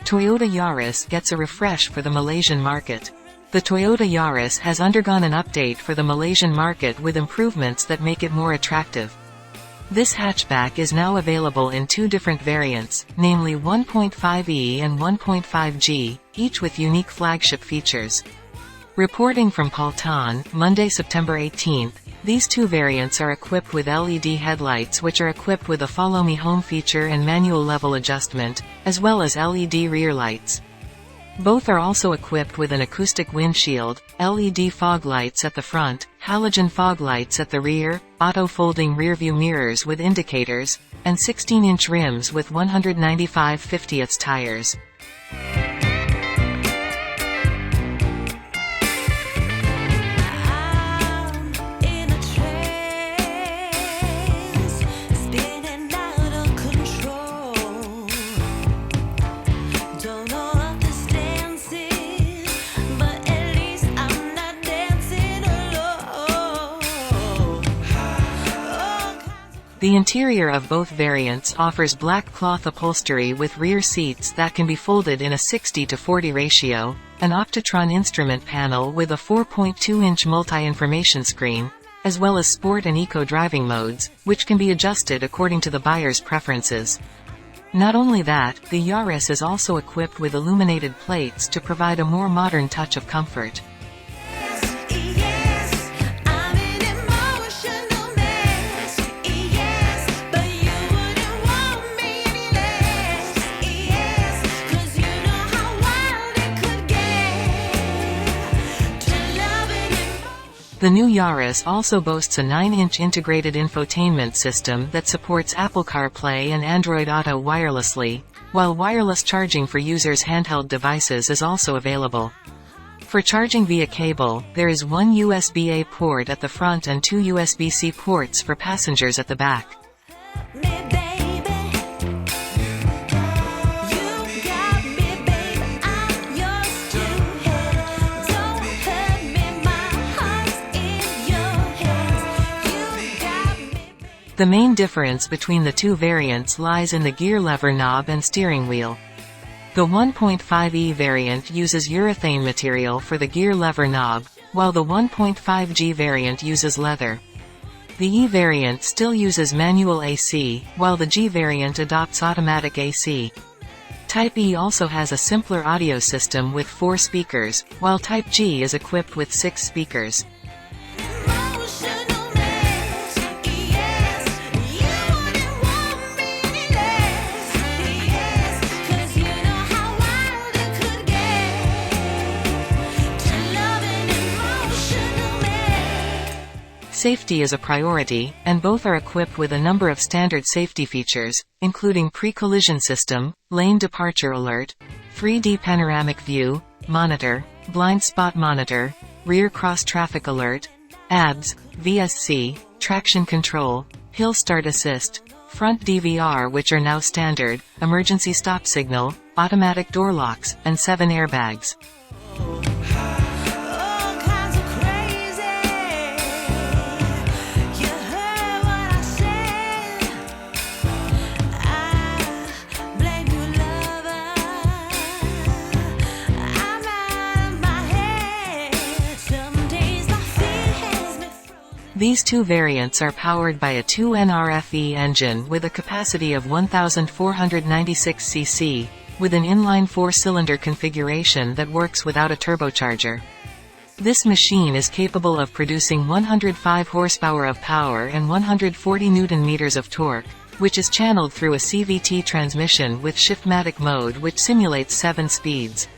Toyota Yaris gets a refresh for the Malaysian market. The Toyota Yaris has undergone an update for the Malaysian market with improvements that make it more attractive. This hatchback is now available in two different variants, namely 1.5e and 1.5G, each with unique flagship features. Reporting from Paultan, Monday, September 18, these two variants are equipped with LED headlights which are equipped with a Follow Me Home feature and manual level adjustment, as well as LED rear lights. Both are also equipped with an acoustic windshield, LED fog lights at the front, halogen fog lights at the rear, auto-folding rearview mirrors with indicators, and 16-inch rims with 195/50th tires. The interior of both variants offers black cloth upholstery with rear seats that can be folded in a 60:40 ratio, an Optitron instrument panel with a 4.2-inch multi-information screen, as well as sport and eco driving modes, which can be adjusted according to the buyer's preferences. Not only that, the Yaris is also equipped with illuminated plates to provide a more modern touch of comfort. The new Yaris also boasts a 9-inch integrated infotainment system that supports Apple CarPlay and Android Auto wirelessly, while wireless charging for users' handheld devices is also available. For charging via cable, there is one USB-A port at the front and two USB-C ports for passengers at the back. The main difference between the two variants lies in the gear lever knob and steering wheel. The 1.5e variant uses urethane material for the gear lever knob, while the 1.5G variant uses leather. The E variant still uses manual AC, while the G variant adopts automatic AC. Type E also has a simpler audio system with 4 speakers, while Type G is equipped with 6 speakers. Safety is a priority, and both are equipped with a number of standard safety features, including pre-collision system, lane departure alert, 3D panoramic view, monitor, blind spot monitor, rear cross traffic alert, ABS, VSC, traction control, hill start assist, front DVR which are now standard, emergency stop signal, automatic door locks, and 7 airbags. These two variants are powered by a 2NRFE engine with a capacity of 1,496 cc, with an inline 4-cylinder configuration that works without a turbocharger. This machine is capable of producing 105 horsepower of power and 140 Nm of torque, which is channeled through a CVT transmission with Shiftmatic mode which simulates 7 speeds.